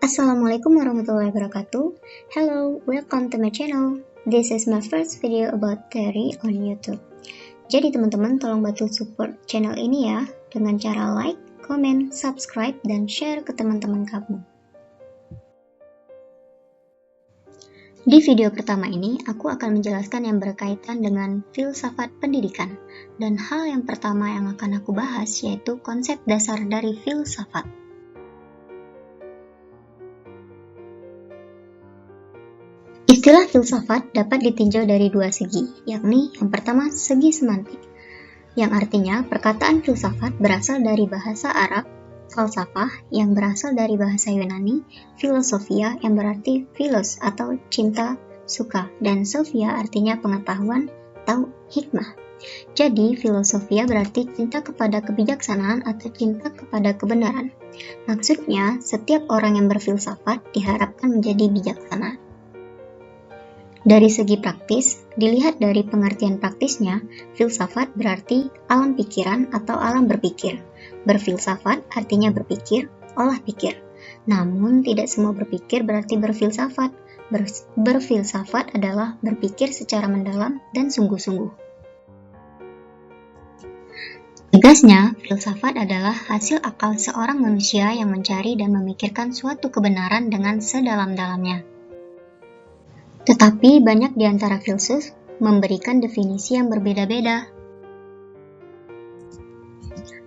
Assalamualaikum warahmatullahi wabarakatuh. Hello, welcome to my channel. This is my first video about theory on YouTube. Jadi teman-teman tolong bantu support channel ini ya dengan cara like, comment, subscribe, dan share ke teman-teman kamu. Di video pertama ini, aku akan menjelaskan yang berkaitan dengan filsafat pendidikan. Dan hal yang pertama yang akan aku bahas yaitu konsep dasar dari filsafat. Istilah filsafat dapat ditinjau dari dua segi, yakni yang pertama segi semantik, yang artinya perkataan filsafat berasal dari bahasa Arab, falsafah yang berasal dari bahasa Yunani, filosofia yang berarti philos atau cinta, suka, dan sophia artinya pengetahuan atau hikmah. Jadi filosofia berarti cinta kepada kebijaksanaan atau cinta kepada kebenaran. Maksudnya, setiap orang yang berfilsafat diharapkan menjadi bijaksana. Dari segi praktis, dilihat dari pengertian praktisnya, filsafat berarti alam pikiran atau alam berpikir. Berfilsafat artinya berpikir, olah pikir. Namun, tidak semua berpikir berarti berfilsafat. Berfilsafat adalah berpikir secara mendalam dan sungguh-sungguh. Tegasnya, filsafat adalah hasil akal seorang manusia yang mencari dan memikirkan suatu kebenaran dengan sedalam-dalamnya. Tetapi banyak di antara filsuf memberikan definisi yang berbeda-beda.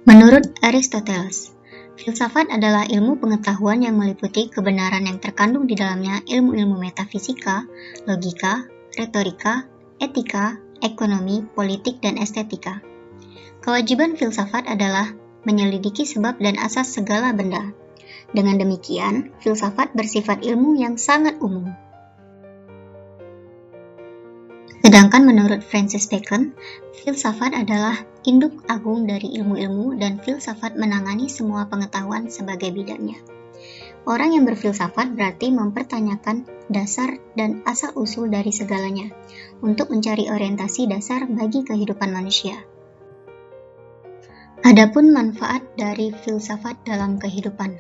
Menurut Aristoteles, filsafat adalah ilmu pengetahuan yang meliputi kebenaran yang terkandung di dalamnya ilmu-ilmu metafisika, logika, retorika, etika, ekonomi, politik, dan estetika. Kewajiban filsafat adalah menyelidiki sebab dan asas segala benda. Dengan demikian, filsafat bersifat ilmu yang sangat umum. Sedangkan menurut Francis Bacon, filsafat adalah induk agung dari ilmu-ilmu dan filsafat menangani semua pengetahuan sebagai bidangnya. Orang yang berfilsafat berarti mempertanyakan dasar dan asal-usul dari segalanya untuk mencari orientasi dasar bagi kehidupan manusia. Adapun manfaat dari filsafat dalam kehidupan.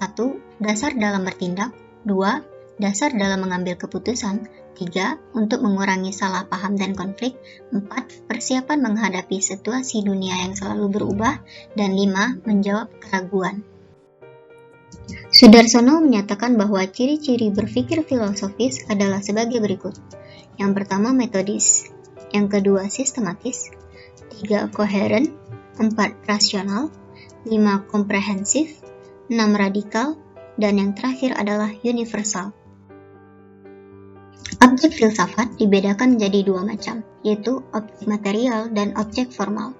1. Dasar dalam bertindak. 2. Dasar dalam mengambil keputusan. 3. Untuk mengurangi salah paham dan konflik. 4. Persiapan menghadapi situasi dunia yang selalu berubah. Dan 5. Menjawab keraguan. Sudarsono menyatakan bahwa ciri-ciri berpikir filosofis adalah sebagai berikut. Yang pertama metodis, yang kedua sistematis, 3. koheren, 4. rasional, 5. komprehensif, 6. radikal, dan yang terakhir adalah universal. Objek filsafat dibedakan menjadi dua macam, yaitu objek material dan objek formal.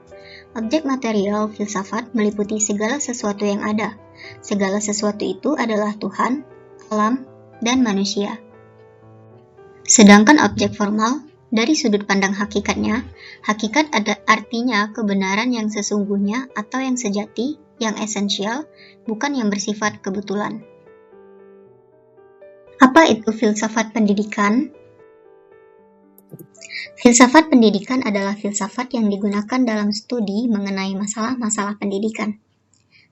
Objek material filsafat meliputi segala sesuatu yang ada. Segala sesuatu itu adalah Tuhan, alam, dan manusia. Sedangkan objek formal, dari sudut pandang hakikatnya, hakikat ada artinya kebenaran yang sesungguhnya atau yang sejati, yang esensial, bukan yang bersifat kebetulan. Apa itu filsafat pendidikan? Filsafat pendidikan adalah filsafat yang digunakan dalam studi mengenai masalah-masalah pendidikan.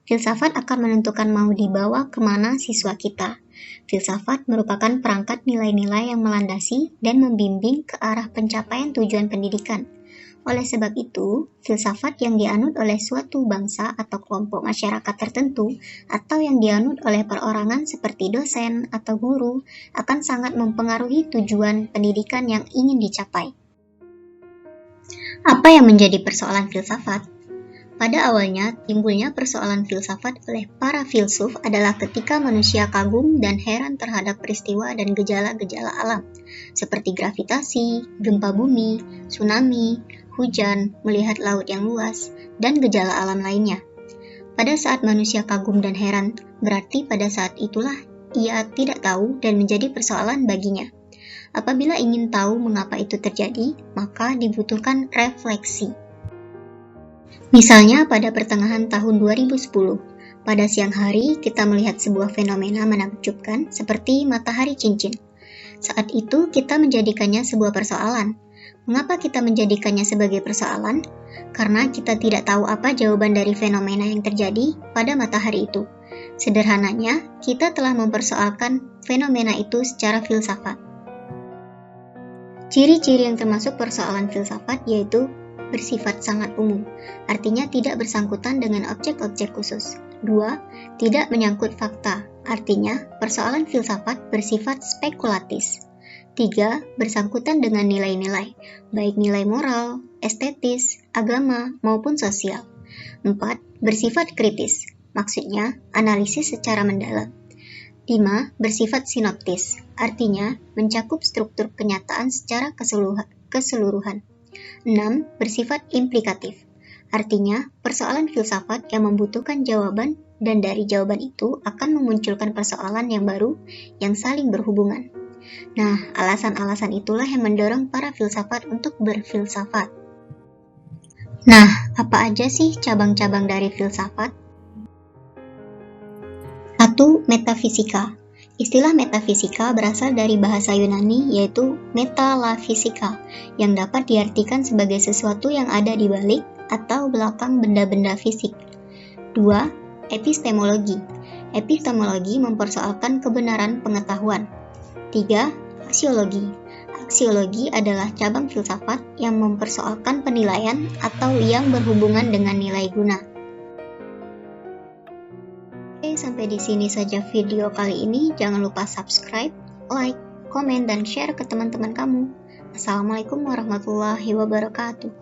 Filsafat akan menentukan mau dibawa kemana siswa kita. Filsafat merupakan perangkat nilai-nilai yang melandasi dan membimbing ke arah pencapaian tujuan pendidikan. Oleh sebab itu, filsafat yang dianut oleh suatu bangsa atau kelompok masyarakat tertentu atau yang dianut oleh perorangan seperti dosen atau guru akan sangat mempengaruhi tujuan pendidikan yang ingin dicapai. Apa yang menjadi persoalan filsafat? Pada awalnya, timbulnya persoalan filsafat oleh para filsuf adalah ketika manusia kagum dan heran terhadap peristiwa dan gejala-gejala alam, seperti gravitasi, gempa bumi, tsunami, hujan, melihat laut yang luas, dan gejala alam lainnya. Pada saat manusia kagum dan heran, berarti pada saat itulah ia tidak tahu dan menjadi persoalan baginya. Apabila ingin tahu mengapa itu terjadi, maka dibutuhkan refleksi. Misalnya pada pertengahan tahun 2010, pada siang hari kita melihat sebuah fenomena menakjubkan seperti matahari cincin. Saat itu kita menjadikannya sebuah persoalan. Mengapa kita menjadikannya sebagai persoalan? Karena kita tidak tahu apa jawaban dari fenomena yang terjadi pada matahari itu. Sederhananya, kita telah mempersoalkan fenomena itu secara filsafat. Ciri-ciri yang termasuk persoalan filsafat yaitu bersifat sangat umum, artinya tidak bersangkutan dengan objek-objek khusus. 2. Tidak menyangkut fakta, artinya persoalan filsafat bersifat spekulatis. 3. Bersangkutan dengan nilai-nilai, baik nilai moral, estetis, agama, maupun sosial. 4. Bersifat kritis, maksudnya analisis secara mendalam. 5. Bersifat sinoptis, artinya mencakup struktur kenyataan secara keseluruhan. 6. Bersifat implikatif, artinya persoalan filsafat yang membutuhkan jawaban dan dari jawaban itu akan memunculkan persoalan yang baru yang saling berhubungan. Nah, alasan-alasan itulah yang mendorong para filsafat untuk berfilsafat. Nah, apa aja sih cabang-cabang dari filsafat? 1. Metafisika. Istilah metafisika berasal dari bahasa Yunani yaitu metafisika, yang dapat diartikan sebagai sesuatu yang ada di balik atau belakang benda-benda fisik. 2. Epistemologi. Epistemologi mempersoalkan kebenaran pengetahuan. 3. Aksiologi. Aksiologi adalah cabang filsafat yang mempersoalkan penilaian atau yang berhubungan dengan nilai guna. Oke, sampai di sini saja video kali ini. Jangan lupa subscribe, like, komen, dan share ke teman-teman kamu. Assalamualaikum warahmatullahi wabarakatuh.